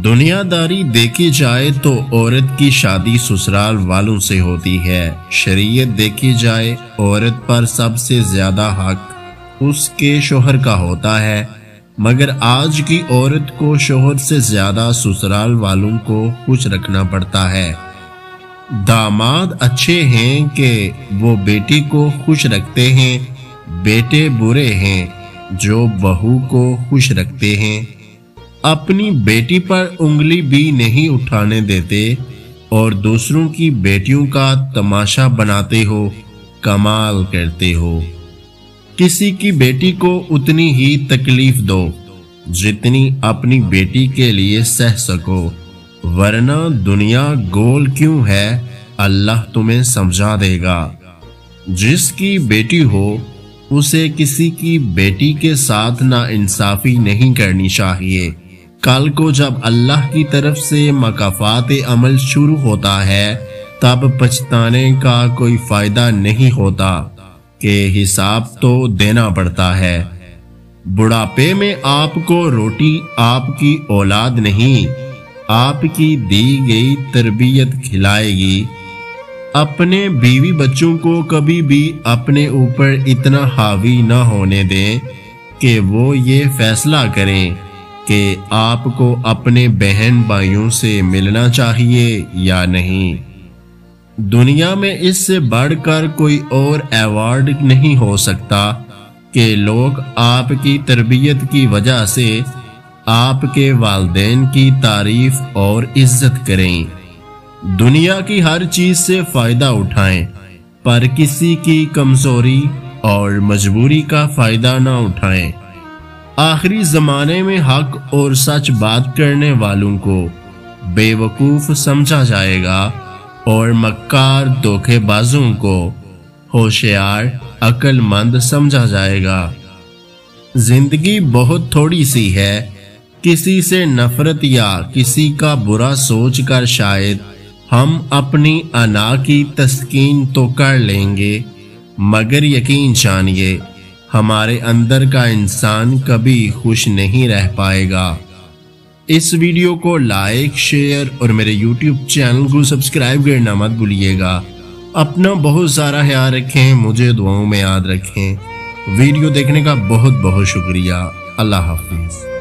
دنیا داری دیکھی جائے تو عورت کی شادی سسرال والوں سے ہوتی ہے۔ شریعت دیکھی جائے عورت پر سب سے زیادہ حق اس کے شوہر کا ہوتا ہے، مگر آج کی عورت کو شوہر سے زیادہ سسرال والوں کو خوش رکھنا پڑتا ہے۔ داماد اچھے ہیں کہ وہ بیٹی کو خوش رکھتے ہیں، بیٹے برے ہیں جو بہو کو خوش رکھتے ہیں۔ اپنی بیٹی پر انگلی بھی نہیں اٹھانے دیتے اور دوسروں کی بیٹیوں کا تماشا بناتے ہو، کمال کرتے ہو۔ کسی کی بیٹی کو اتنی ہی تکلیف دو جتنی اپنی بیٹی کے لیے سہ سکو، ورنہ دنیا گول کیوں ہے اللہ تمہیں سمجھا دے گا۔ جس کی بیٹی ہو اسے کسی کی بیٹی کے ساتھ ناانصافی نہیں کرنی چاہیے۔ کل کو جب اللہ کی طرف سے مکافات عمل شروع ہوتا ہے تب پچھتانے کا کوئی فائدہ نہیں ہوتا کہ حساب تو دینا پڑتا ہے۔ بڑھاپے میں آپ کو روٹی آپ کی اولاد نہیں، آپ کی دی گئی تربیت کھلائے گی۔ اپنے بیوی بچوں کو کبھی بھی اپنے اوپر اتنا حاوی نہ ہونے دیں کہ وہ یہ فیصلہ کریں کہ آپ کو اپنے بہن بھائیوں سے ملنا چاہیے یا نہیں۔ دنیا میں اس سے بڑھ کر کوئی اور ایوارڈ نہیں ہو سکتا کہ لوگ آپ کی تربیت کی وجہ سے آپ کے والدین کی تعریف اور عزت کریں۔ دنیا کی ہر چیز سے فائدہ اٹھائیں، پر کسی کی کمزوری اور مجبوری کا فائدہ نہ اٹھائیں۔ آخری زمانے میں حق اور سچ بات کرنے والوں کو بے وقوف سمجھا جائے گا اور مکار دھوکے بازوں کو ہوشیار عقل مند سمجھا جائے گا۔ زندگی بہت تھوڑی سی ہے، کسی سے نفرت یا کسی کا برا سوچ کر شاید ہم اپنی انا کی تسکین تو کر لیں گے، مگر یقین جانیے ہمارے اندر کا انسان کبھی خوش نہیں رہ پائے گا۔ اس ویڈیو کو لائک، شیئر اور میرے یوٹیوب چینل کو سبسکرائب کرنا مت بھولیے گا۔ اپنا بہت سارا خیال رکھیں، مجھے دعاؤں میں یاد رکھیں۔ ویڈیو دیکھنے کا بہت بہت شکریہ۔ اللہ حافظ۔